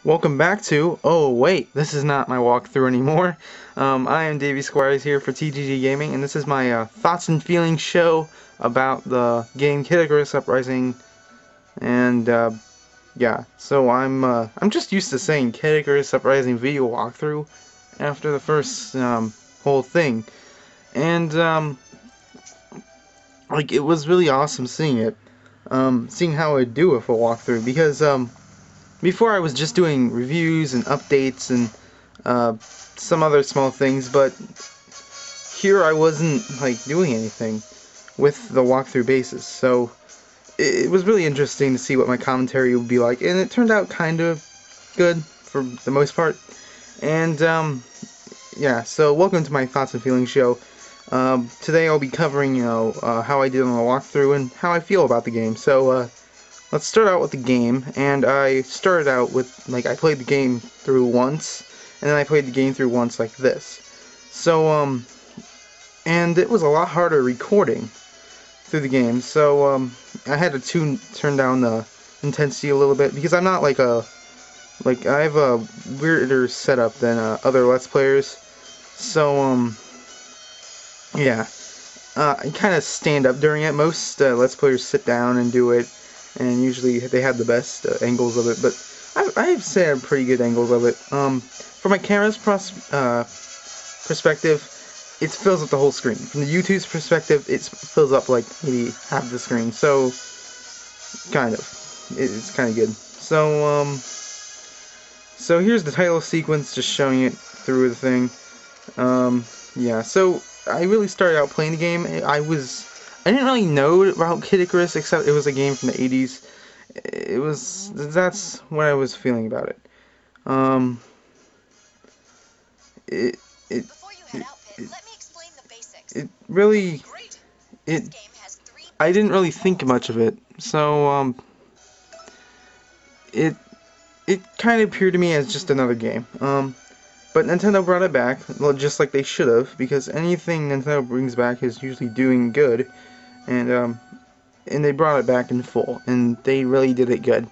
Welcome back to, oh wait, this is not my walkthrough anymore. I am Davey Squires here for TGG Gaming, and this is my thoughts and feelings show about the game Icarus Uprising, and yeah, so I'm just used to saying Icarus Uprising video walkthrough after the first whole thing, and like it was really awesome seeing it, seeing how I'd do a full walkthrough, because before I was just doing reviews and updates and some other small things, but here I wasn't like doing anything with the walkthrough basis, so it was really interesting to see what my commentary would be like, and it turned out kind of good for the most part. And yeah, so welcome to my thoughts and feelings show. Today I'll be covering, how I did on the walkthrough and how I feel about the game. So let's start out with the game, and I started out with, like, I played the game through once, and then I played the game through once like this. So, and it was a lot harder recording through the game, so, I had to turn down the intensity a little bit, because I'm not like I have a weirder setup than other Let's Players, so, yeah, I kind of stand up during it. Most Let's Players sit down and do it, and usually they have the best angles of it, but I've said pretty good angles of it. From my camera's perspective, it fills up the whole screen. From the YouTube's perspective, it fills up like maybe half the screen, so kind of. It's kind of good. So, so here's the title sequence, just showing it through the thing. Yeah, so I really started out playing the game. I didn't really know about Kid Icarus, except it was a game from the 80s. That's what I was feeling about it. I didn't really think much of it, so, it kind of appeared to me as just another game. But Nintendo brought it back, well, just like they should have, because anything Nintendo brings back is usually doing good, and they brought it back in full, and they really did it good.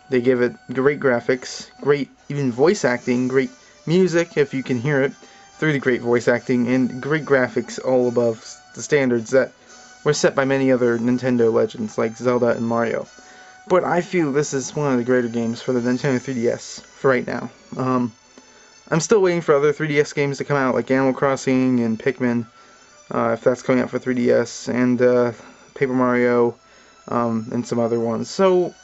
They give it great graphics, great even voice acting, great music if you can hear it through the great voice acting, and great graphics all above the standards that were set by many other Nintendo legends like Zelda and Mario. But I feel this is one of the greater games for the Nintendo 3DS for right now. I'm still waiting for other 3DS games to come out, like Animal Crossing and Pikmin, if that's coming out for 3DS, and Paper Mario, and some other ones. So,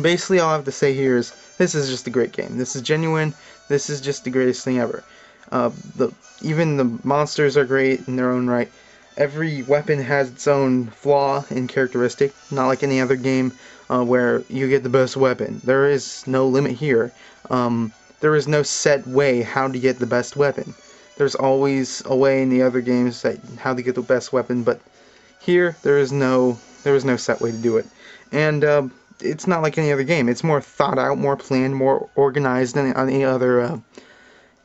basically all I have to say here is, this is just a great game. This is genuine. This is just the greatest thing ever. Even the monsters are great in their own right. Every weapon has its own flaw and characteristic, not like any other game where you get the best weapon. There is no limit here. There is no set way how to get the best weapon. There's always a way in the other games that how to get the best weapon, but here there is no set way to do it. And it's not like any other game. It's more thought out, more planned, more organized than any other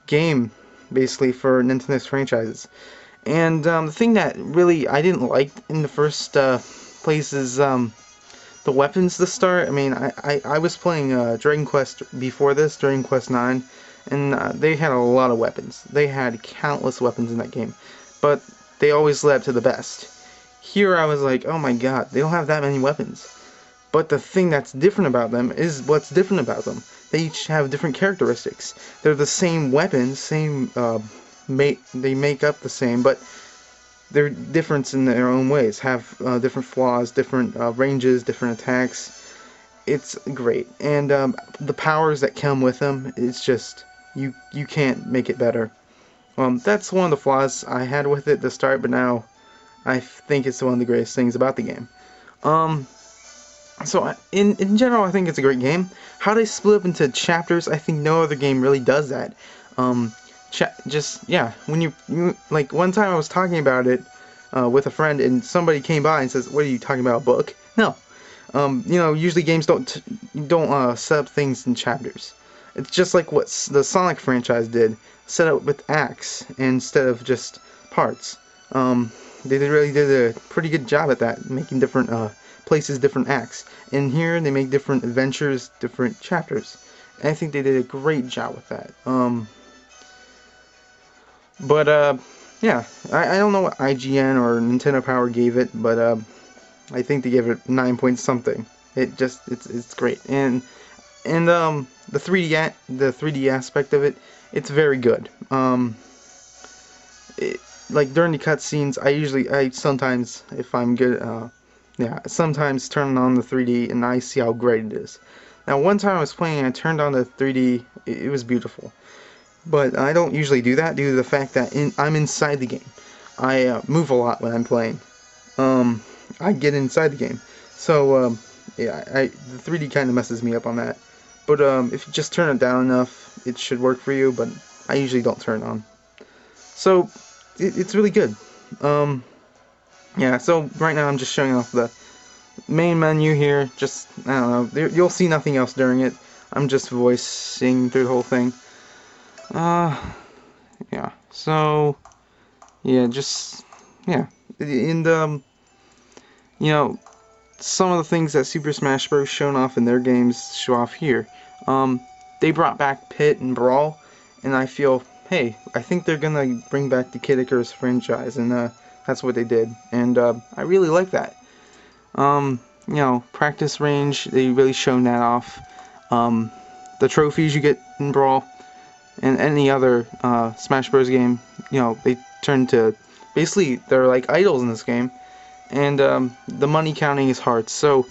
game, basically, for Nintendo's franchises. And the thing that really I didn't like in the first place is the weapons to start. I mean, I was playing Dragon Quest before this, Dragon Quest 9, and they had a lot of weapons. They had countless weapons in that game, but they always led to the best. Here I was like, oh my god, they don't have that many weapons. But the thing that's different about them is what's different about them. They each have different characteristics. They're the same weapons, they make up the same, but they're different in their own ways, have different flaws, different ranges, different attacks. It's great, and the powers that come with them, it's just, you can't make it better. That's one of the flaws I had with it to start, but now I think it's one of the greatest things about the game. So in general, I think it's a great game. How they split up into chapters, I think no other game really does that. When you like, one time I was talking about it with a friend, and somebody came by and says, "What are you talking about, a book?" No, usually games don't set up things in chapters. It's just like what the Sonic franchise did, set up with acts instead of just parts. They really did a pretty good job at that, making different places different acts. And here they make different adventures, different chapters. And I think they did a great job with that. Yeah, I don't know what IGN or Nintendo Power gave it, but I think they gave it 9 point something. It's great, and the 3D aspect of it, it's very good. Like during the cutscenes, I sometimes, if I'm good, sometimes turn on the 3D and I see how great it is. Now, one time I was playing, I turned on the 3D, it was beautiful. But I don't usually do that due to the fact that I'm inside the game. I move a lot when I'm playing. I get inside the game. So, yeah, the 3D kind of messes me up on that. But if you just turn it down enough, it should work for you, but I usually don't turn it on. So, it's really good. Yeah, so right now I'm just showing off the main menu here. Just, I don't know, you'll see nothing else during it. I'm just voicing through the whole thing. Yeah, so, yeah, and, you know, some of the things that Super Smash Bros. Shown off in their games show off here. They brought back Pit and Brawl, and I feel, hey, I think they're gonna bring back the Kid Icarus franchise, and, that's what they did, and, I really like that. You know, practice range, they really shown that off. The trophies you get in Brawl, and any other Smash Bros. Game, you know, they turn to, basically, they're like idols in this game, and the money counting is hard, so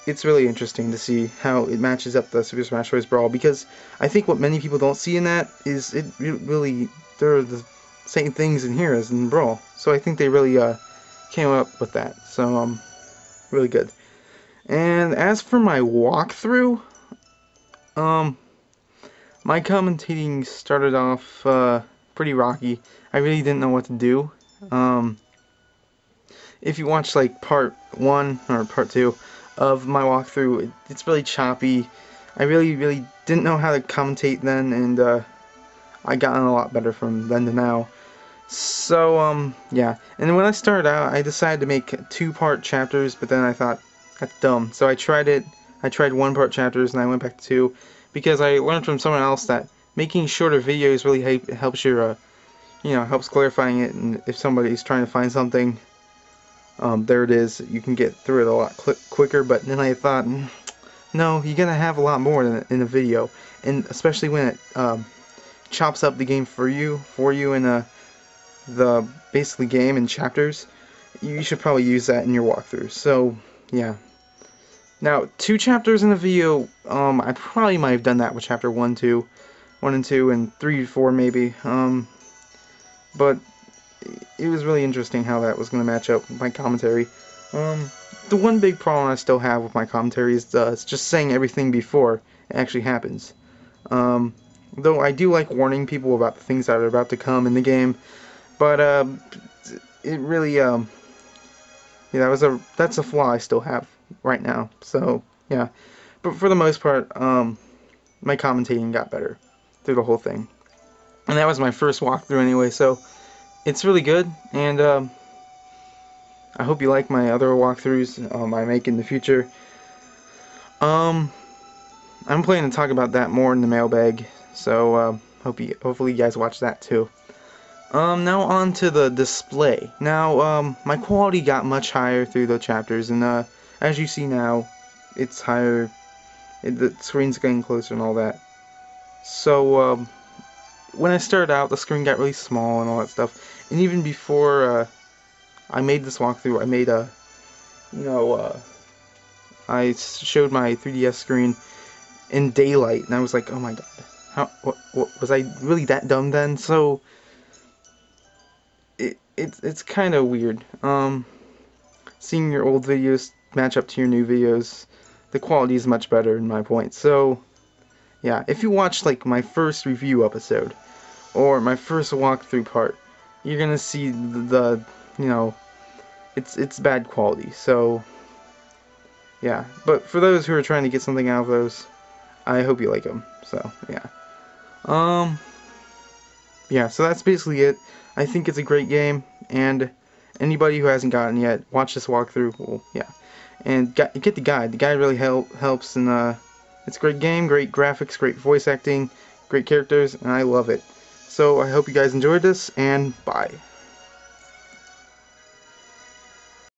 it's really interesting to see how it matches up the Super Smash Bros. Brawl, because I think what many people don't see in that is it really, there are the same things in here as in Brawl, so I think they really came up with that, so really good. And as for my walkthrough, my commentating started off pretty rocky. I really didn't know what to do. If you watch like part 1 or part 2 of my walkthrough, it's really choppy. I really didn't know how to commentate then, and I gotten a lot better from then to now. So yeah. And when I started out, I decided to make 2-part chapters, but then I thought that's dumb. So I tried it. I tried 1-part chapters, and I went back to 2. Because I learned from someone else that making shorter videos really helps your, you know, helps clarifying it, and if somebody's trying to find something, there it is, you can get through it a lot quicker. But then I thought, no, you gotta have a lot more in a video, and especially when it chops up the game for you in the basically game in chapters, you should probably use that in your walkthrough. So yeah. Now, 2 chapters in a video, I probably might have done that with chapter 1 and 2, and 3 to 4 maybe, but it was really interesting how that was going to match up with my commentary. The one big problem I still have with my commentary is it's just saying everything before it actually happens. Though I do like warning people about the things that are about to come in the game, but it really, yeah, that's a flaw I still have right now. So yeah, but for the most part, my commentating got better through the whole thing, and that was my first walkthrough anyway. So it's really good, and I hope you like my other walkthroughs I make in the future. I'm planning to talk about that more in the mailbag, so hopefully you guys watch that too. Now on to the display. Now my quality got much higher through the chapters, and as you see now, it's higher, the screen's getting closer and all that. So, when I started out, the screen got really small and all that stuff. And even before I made this walkthrough, I made I showed my 3DS screen in daylight, and I was like, oh my god, what was I really that dumb then? So, it's kind of weird. Seeing your old videos match up to your new videos, the quality is much better in my point. So yeah, if you watch like my first review episode or my first walkthrough part, you're gonna see the you know, it's bad quality. So yeah, but for those who are trying to get something out of those, I hope you like them. So yeah, yeah, so that's basically it. I think it's a great game, and anybody who hasn't gotten yet, watch this walkthrough. Well, yeah. and get the guide. The guide really helps, and it's a great game, great graphics, great voice acting, great characters, and I love it. So I hope you guys enjoyed this, and bye.